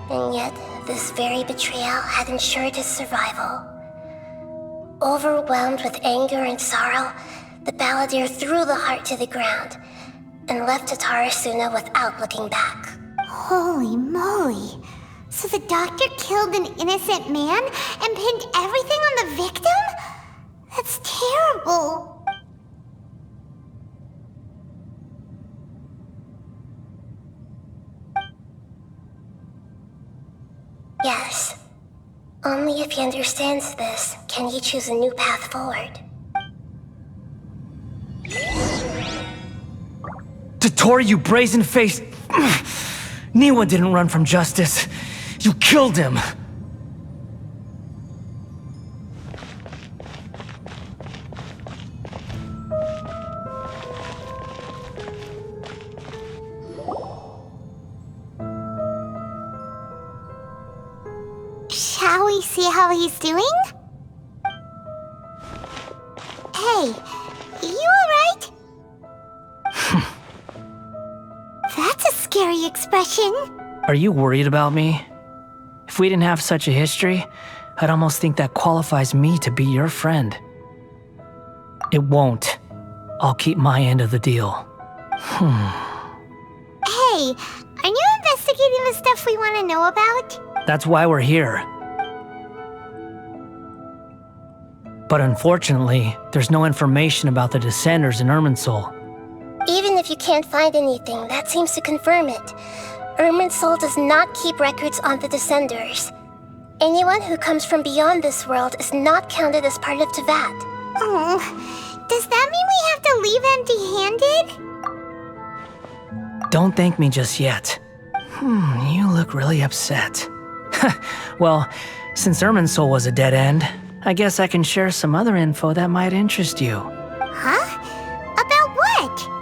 and yet this very betrayal had ensured his survival. Overwhelmed with anger and sorrow, the balladeer threw the heart to the ground and left Tatarasuna without looking back. Holy moly. So the doctor killed an innocent man and pinned everything on the victim? That's terrible. Yes. Only if he understands this can he choose a new path forward. Tottori, you brazen-faced... Niwa didn't run from justice. You killed him. Shall we see how he's doing? Hey, you alright? That's a scary expression. Are you worried about me? If we didn't have such a history, I'd almost think that qualifies me to be your friend. It won't. I'll keep my end of the deal. Hey, are you investigating the stuff we want to know about? That's why we're here. But unfortunately, there's no information about the Descenders in Irminsul. Even if you can't find anything, that seems to confirm it. Irminsul does not keep records on the Descenders. Anyone who comes from beyond this world is not counted as part of Teyvat. Oh, does that mean we have to leave empty-handed? Don't thank me just yet. You look really upset. Well, since Irminsul was a dead end, I guess I can share some other info that might interest you. Huh?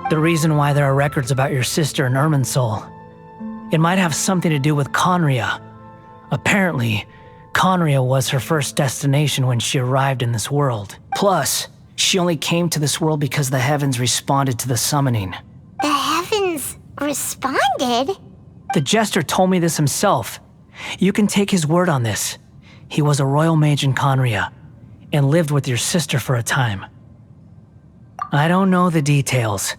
The reason why there are records about your sister in Irminsul. It might have something to do with Conria. Apparently, Conria was her first destination when she arrived in this world. Plus, she only came to this world because the heavens responded to the summoning. The heavens responded? The Jester told me this himself. You can take his word on this. He was a royal mage in Conria, and lived with your sister for a time. I don't know the details.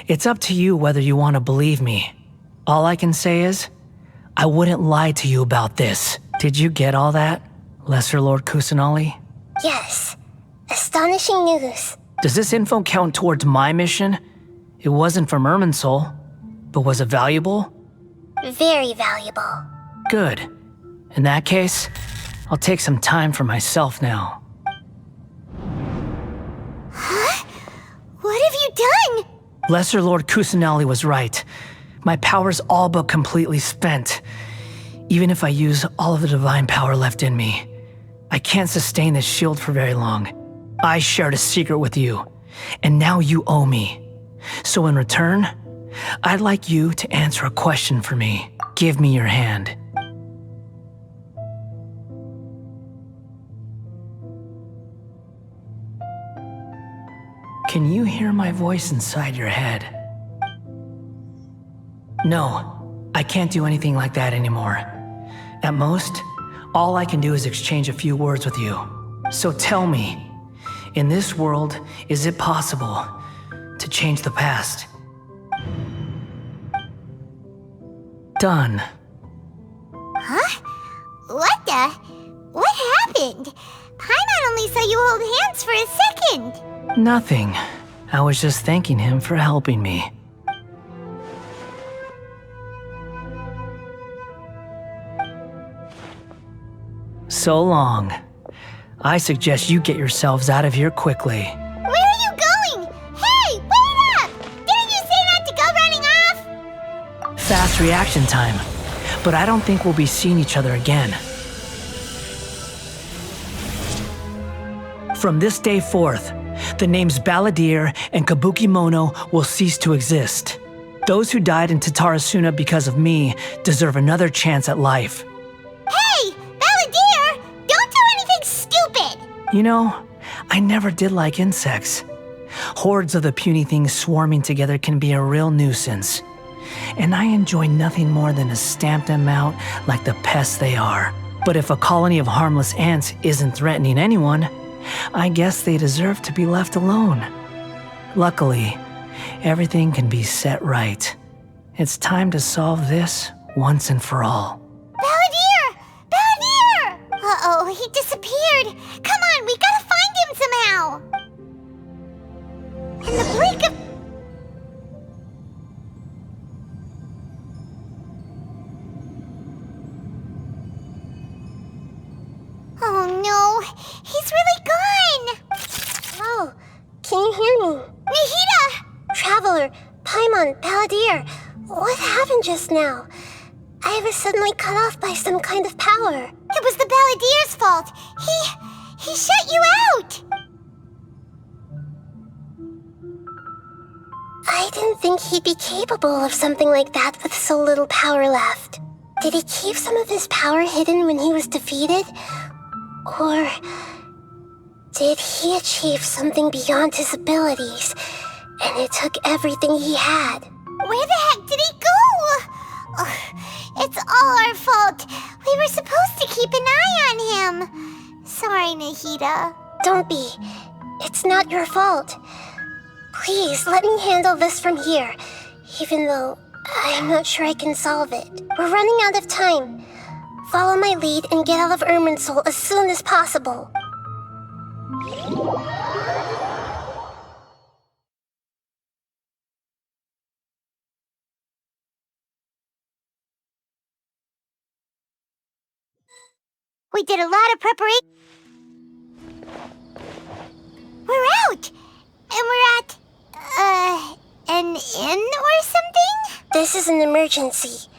It's up to you whether you want to believe me. All I can say is, I wouldn't lie to you about this. Did you get all that, Lesser Lord Kusanali? Yes. Astonishing news. Does this info count towards my mission? It wasn't from Irminsul, but was it valuable? Very valuable. Good. In that case, I'll take some time for myself now. Huh? What have you done? Lesser Lord Kusanali was right. My power's all but completely spent. Even if I use all of the divine power left in me, I can't sustain this shield for very long. I shared a secret with you, and now you owe me. So in return, I'd like you to answer a question for me. Give me your hand. Can you hear my voice inside your head? No, I can't do anything like that anymore. At most, all I can do is exchange a few words with you. So tell me, in this world, is it possible to change the past? Done. Huh? What happened? Paimon only saw you hold hands for a second. Nothing. I was just thanking him for helping me. So long. I suggest you get yourselves out of here quickly. Where are you going? Hey, wait up! Didn't you say not to go running off? Fast reaction time. But I don't think we'll be seeing each other again. From this day forth, the names Balladeer and Kabukimono will cease to exist. Those who died in Tatarasuna because of me deserve another chance at life. Hey, Balladeer! Don't do anything stupid! You know, I never did like insects. Hordes of the puny things swarming together can be a real nuisance. And I enjoy nothing more than to stamp them out like the pests they are. But if a colony of harmless ants isn't threatening anyone, I guess they deserve to be left alone. Luckily, everything can be set right. It's time to solve this once and for all. Balladeer! Balladeer! Uh-oh, he disappeared. Come on, we gotta find him somehow. In the blink of... Oh no, he's really gone! Oh, can you hear me? Nahida! Traveler, Paimon, Balladeer, what happened just now? I was suddenly cut off by some kind of power. It was the Balladeer's fault. He shut you out! I didn't think he'd be capable of something like that with so little power left. Did he keep some of his power hidden when he was defeated? Or did he achieve something beyond his abilities, and it took everything he had? Where the heck did he go? Ugh, it's all our fault. We were supposed to keep an eye on him. Sorry, Nahida. Don't be. It's not your fault. Please, let me handle this from here, even though I'm not sure I can solve it. We're running out of time. Follow my lead and get out of Irminsul as soon as possible. We did a lot of preparation. We're out! And we're at, an inn or something? This is an emergency.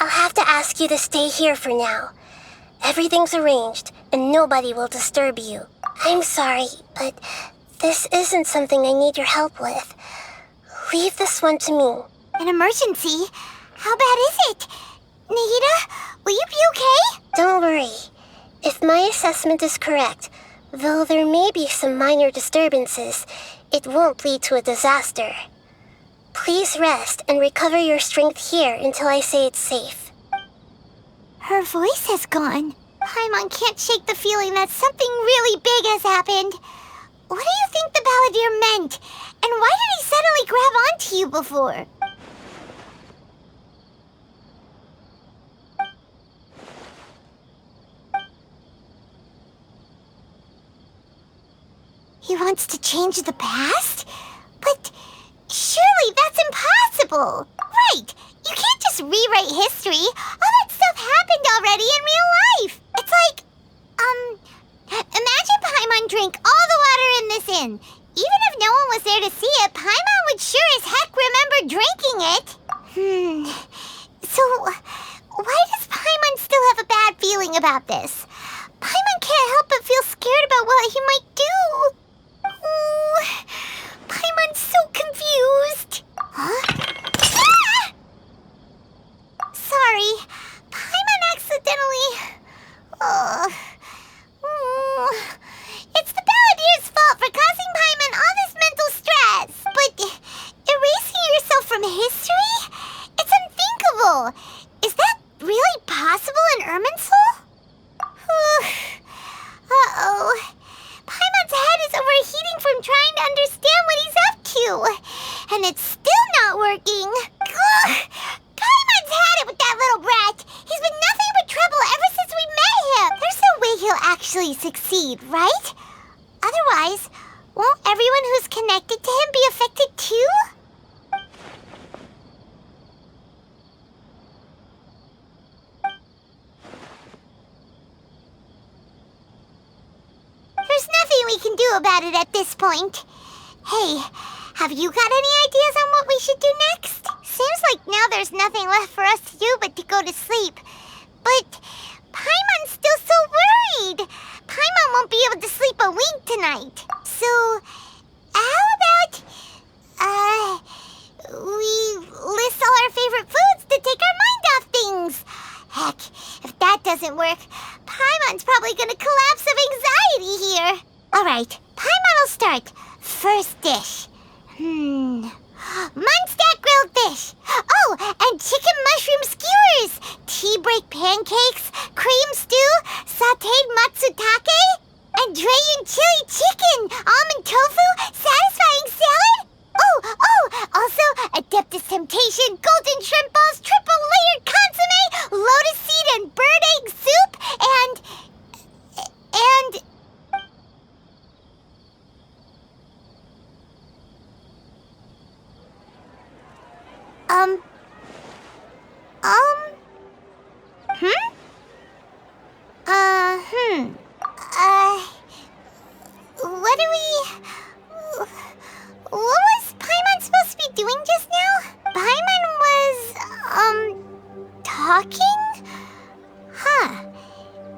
I'll have to ask you to stay here for now. Everything's arranged, and nobody will disturb you. I'm sorry, but this isn't something I need your help with. Leave this one to me. An emergency? How bad is it? Nahida, will you be okay? Don't worry. If my assessment is correct, though there may be some minor disturbances, it won't lead to a disaster. Please rest and recover your strength here until I say it's safe. Her voice has gone. Paimon can't shake the feeling that something really big has happened. What do you think the Balladeer meant? And why did he suddenly grab onto you before? He wants to change the past? But surely that's impossible! Right! You can't just rewrite history! All that stuff happened already in real life! It's like, imagine Paimon drank all the water in this inn. Even if no one was there to see it, Paimon would sure as heck remember drinking it. So, why does Paimon still have a bad feeling about this? Paimon can't help but feel scared about what he might do. Oh, Paimon's so confused. Huh? Ah! Sorry, Paimon accidentally... It's the Balladeer's fault for causing Paimon all this mental stress. But erasing yourself from history? It's unthinkable. Is that really possible in Irminsul? Uh-oh. Paimon's head is overheating from trying to understand what he's up to. And it's still not working. Ugh. Paimon's had it with that little brat. He's been nothing but trouble ever since we met him. There's no way he'll actually succeed, right? Otherwise, won't everyone who's connected to him be affected too? There's nothing we can do about it at this point. Hey, have you got any ideas on what we should do next? Seems like now there's nothing left for us to do but to go to sleep. But Paimon's still so worried. Paimon won't be able to sleep a wink tonight. So, how about, we list all our favorite foods to take our mind off things? Heck, if that doesn't work, Paimon's probably gonna collapse of anxiety here. Alright, Paimon will start. First dish. Munstack grilled fish. Oh, and chicken mushroom skewers. Tea break pancakes, cream stew, sauteed matsutake, and Dragon chili chicken, almond tofu, satisfying salad. Oh, also Adeptus Temptation, golden shrimp balls, triple layered consomme, lotus seed and bird egg soup, and... What was Paimon supposed to be doing just now? Paimon was, talking? Huh.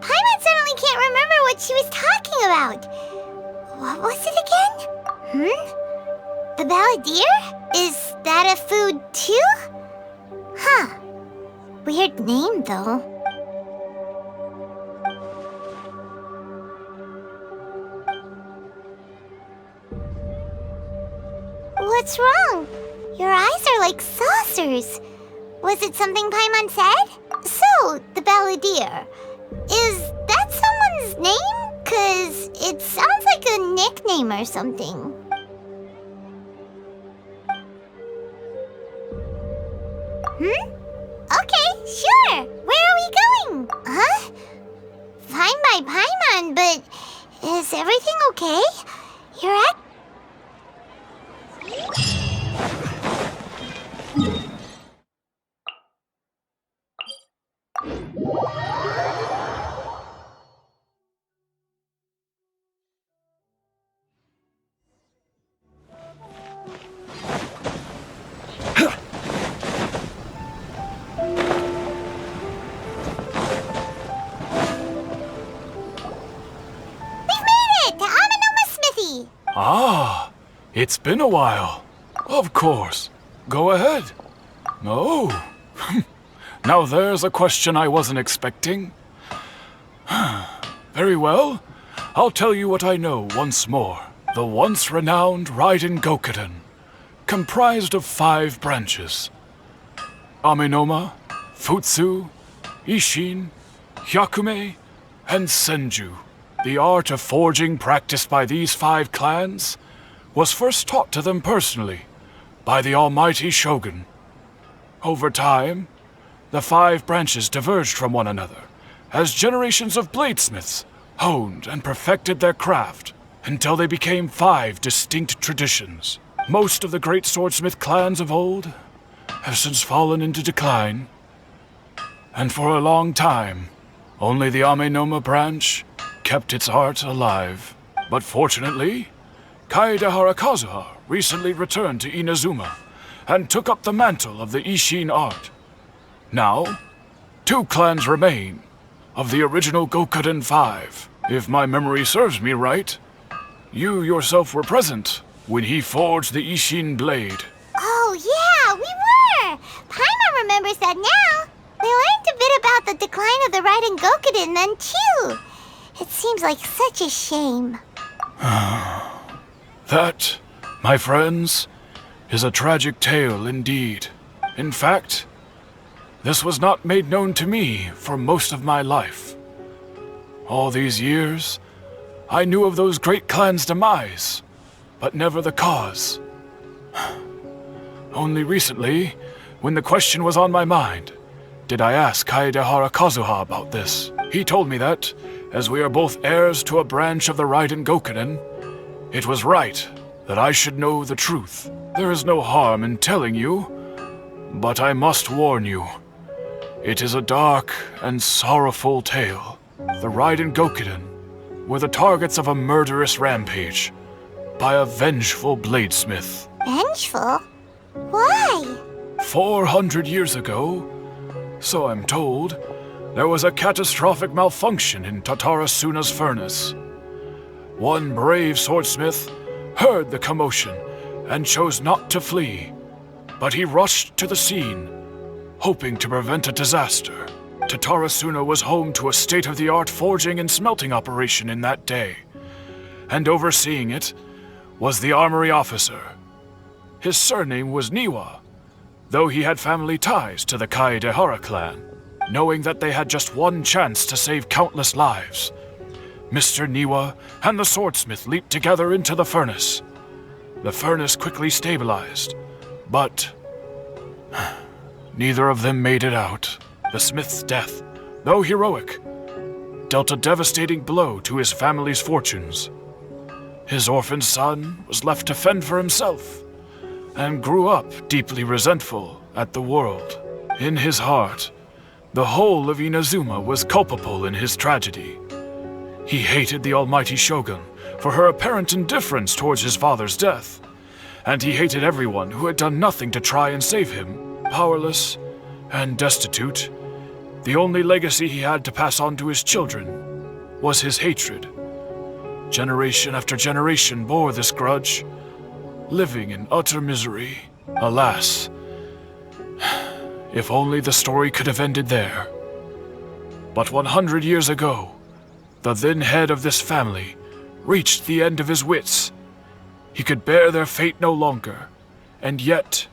Paimon suddenly can't remember what she was talking about. What was it again? The Balladeer? Is that a food too? Huh. Weird name, though. What's wrong? Your eyes are like saucers. Was it something Paimon said? So, the Balladeer. Is that someone's name? 'Cause it sounds like a nickname or something. Okay, sure. Where are we going? Huh? Fine by Paimon, but is everything okay? You're at... Ah, it's been a while. Of course. Go ahead. Oh. Now there's a question I wasn't expecting. Very well. I'll tell you what I know once more. The once renowned Ryzen Gokuden, comprised of 5 branches. Amenoma, Futsu, Ishin, Hyakume, and Senju. The art of forging practiced by these 5 clans was first taught to them personally by the almighty Shogun. Over time, the 5 branches diverged from one another as generations of bladesmiths honed and perfected their craft until they became 5 distinct traditions. Most of the great swordsmith clans of old have since fallen into decline, and for a long time, only the Amenoma branch kept its art alive. But fortunately, Kaedehara Kazuha recently returned to Inazuma and took up the mantle of the Ishin art. Now, 2 clans remain of the original Gokuden 5. If my memory serves me right, you yourself were present when he forged the Ishin blade. Oh, yeah, we were! Paimon remembers that now. We learned a bit about the decline of the Ryzen Gokuden then, too. It seems like such a shame. That, my friends, is a tragic tale indeed. In fact, this was not made known to me for most of my life. All these years, I knew of those great clans' demise, but never the cause. Only recently, when the question was on my mind, did I ask Kaedehara Kazuha about this. He told me that, as we are both heirs to a branch of the Ryzen Gokuden, it was right that I should know the truth. There is no harm in telling you, but I must warn you. It is a dark and sorrowful tale. The Ryzen Gokuden were the targets of a murderous rampage by a vengeful bladesmith. Vengeful? Why? 400 years ago, so I'm told, there was a catastrophic malfunction in Tatarasuna's furnace. One brave swordsmith heard the commotion and chose not to flee, but he rushed to the scene, hoping to prevent a disaster. Tatarasuna was home to a state-of-the-art forging and smelting operation in that day, and overseeing it was the armory officer. His surname was Niwa, though he had family ties to the Kaedehara clan. Knowing that they had just one chance to save countless lives, Mr. Niwa and the swordsmith leaped together into the furnace. The furnace quickly stabilized, but neither of them made it out. The smith's death, though heroic, dealt a devastating blow to his family's fortunes. His orphaned son was left to fend for himself, and grew up deeply resentful at the world. In his heart, the whole of Inazuma was culpable in his tragedy. He hated the almighty Shogun for her apparent indifference towards his father's death, and he hated everyone who had done nothing to try and save him. Powerless and destitute, the only legacy he had to pass on to his children was his hatred. Generation after generation bore this grudge, living in utter misery. Alas, if only the story could have ended there. But 100 years ago, the then head of this family reached the end of his wits. He could bear their fate no longer, and yet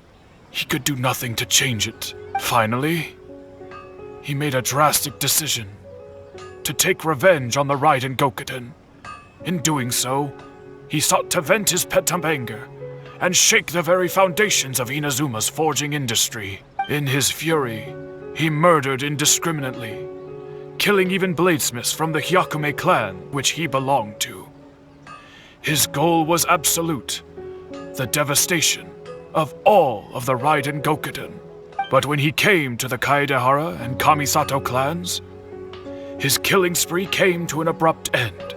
he could do nothing to change it. Finally, he made a drastic decision to take revenge on the Ryzen Gokuden. In doing so, he sought to vent his pent-up anger and shake the very foundations of Inazuma's forging industry. In his fury, he murdered indiscriminately, killing even bladesmiths from the Hyakume clan which he belonged to. His goal was absolute, the devastation of all of the Ryzen Gokuden. But when he came to the Kaedehara and Kamisato clans, his killing spree came to an abrupt end.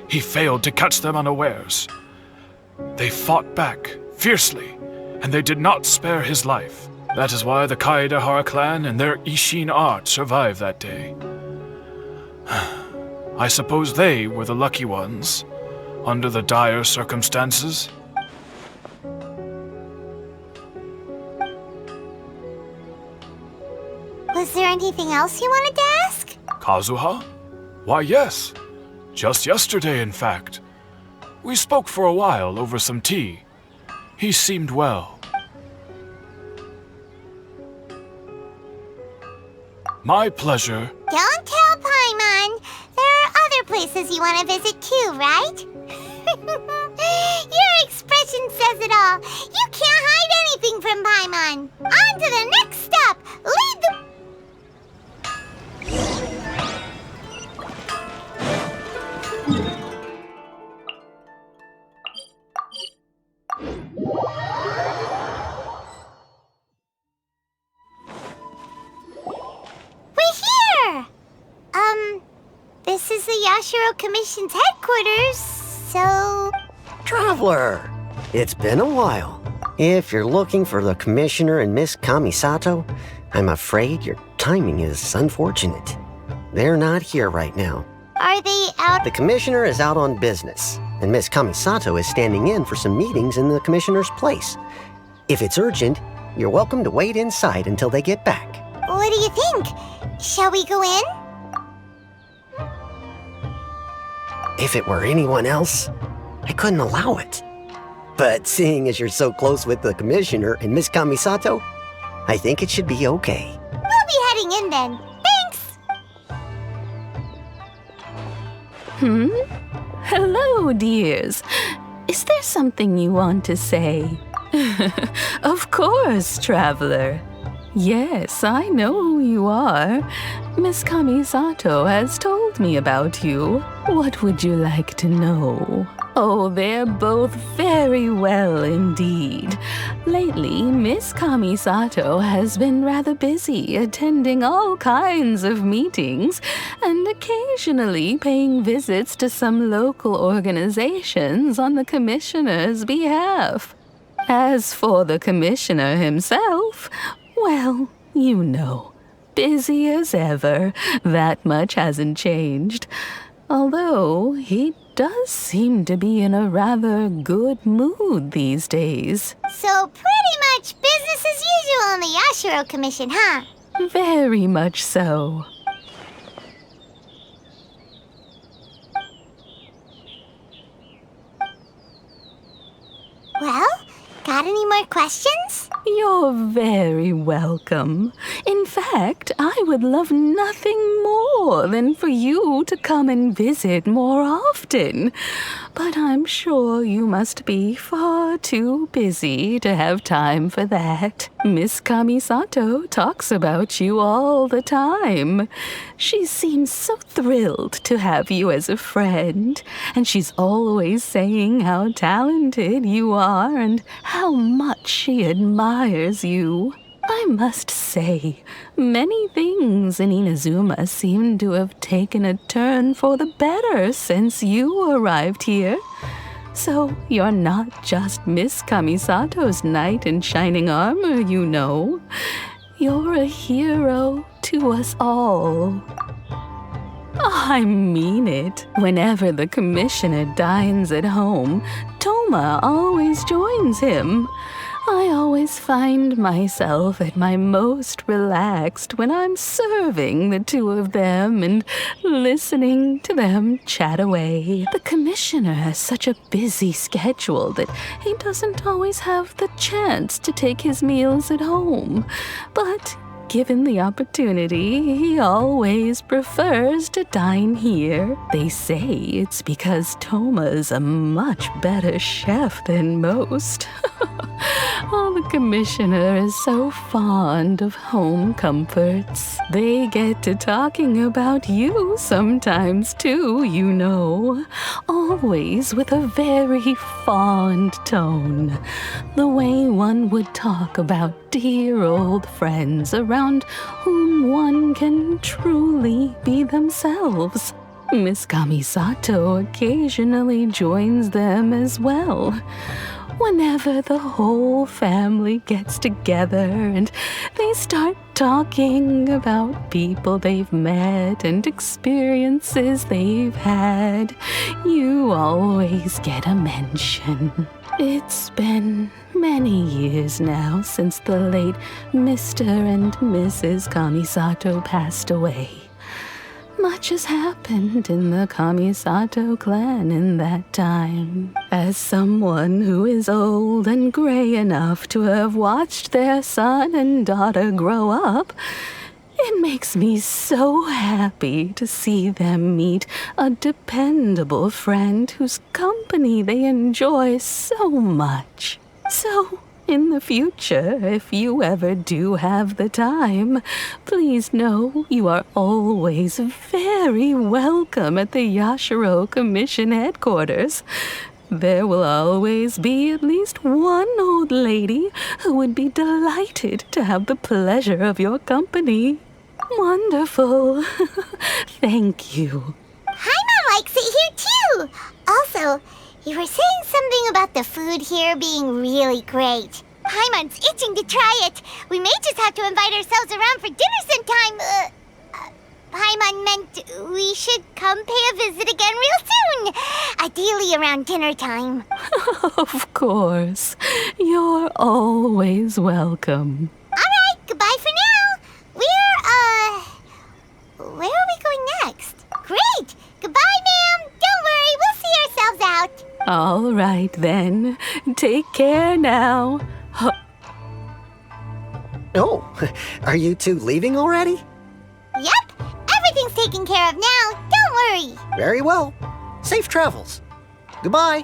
He failed to catch them unawares. They fought back fiercely, and they did not spare his life. That is why the Kaedehara clan and their Ishin art survived that day. I suppose they were the lucky ones, under the dire circumstances. Was there anything else you wanted to ask? Kazuha? Why, yes. Just yesterday, in fact. We spoke for a while over some tea. He seemed well. My pleasure. Don't tell Paimon. There are other places you want to visit too, right? Your expression says it all. You can't hide anything from Paimon. On to the next stop. Lead the... This is the Yashiro Commission's headquarters, so... Traveler! It's been a while. If you're looking for the Commissioner and Miss Kamisato, I'm afraid your timing is unfortunate. They're not here right now. Are they out? The Commissioner is out on business, and Miss Kamisato is standing in for some meetings in the Commissioner's place. If it's urgent, you're welcome to wait inside until they get back. What do you think? Shall we go in? If it were anyone else, I couldn't allow it. But seeing as you're so close with the Commissioner and Miss Kamisato, I think it should be okay. We'll be heading in then. Thanks! Hello, dears. Is there something you want to say? Of course, traveler. Yes, I know who you are. Miss Kamisato has told me about you. What would you like to know? Oh, they're both very well indeed. Lately, Miss Kamisato has been rather busy attending all kinds of meetings and occasionally paying visits to some local organizations on the Commissioner's behalf. As for the Commissioner himself, well, you know, busy as ever. That much hasn't changed. Although he does seem to be in a rather good mood these days. So pretty much business as usual on the Yashiro Commission, huh? Very much so. Well, got any more questions? You're very welcome. In fact, I would love nothing more than for you to come and visit more often. But I'm sure you must be far too busy to have time for that. Miss Kamisato talks about you all the time. She seems so thrilled to have you as a friend, and she's always saying how talented you are and how much she admires you. I must say, many things in Inazuma seem to have taken a turn for the better since you arrived here. So you're not just Miss Kamisato's knight in shining armor, you know. You're a hero to us all. I mean it. Whenever the Commissioner dines at home, Toma always joins him. I always find myself at my most relaxed when I'm serving the two of them and listening to them chat away. The Commissioner has such a busy schedule that he doesn't always have the chance to take his meals at home. But given the opportunity, he always prefers to dine here. They say it's because Toma's a much better chef than most. Oh, the Commissioner is so fond of home comforts. They get to talking about you sometimes too, you know. Always with a very fond tone. The way one would talk about dear old friends around whom one can truly be themselves. Miss Kamisato occasionally joins them as well. Whenever the whole family gets together and they start talking about people they've met and experiences they've had, you always get a mention. It's been many years now since the late Mr. and Mrs. Kamisato passed away. Much has happened in the Kamisato clan in that time. As someone who is old and gray enough to have watched their son and daughter grow up, it makes me so happy to see them meet a dependable friend whose company they enjoy so much. So, in the future, if you ever do have the time, please know you are always very welcome at the Yashiro Commission headquarters. There will always be at least one old lady who would be delighted to have the pleasure of your company. Wonderful. Thank you. Paimon likes it here too. Also, you were saying something about the food here being really great. Paimon's itching to try it. We may just have to invite ourselves around for dinner sometime. Paimon meant we should come pay a visit again real soon. Ideally around dinner time. Of course. You're always welcome. Alright, goodbye for now. Where are we going next? Great! Goodbye, ma'am! Don't worry, we'll see ourselves out. All right, then. Take care now. Oh, are you two leaving already? Yep, everything's taken care of now. Don't worry. Very well. Safe travels. Goodbye.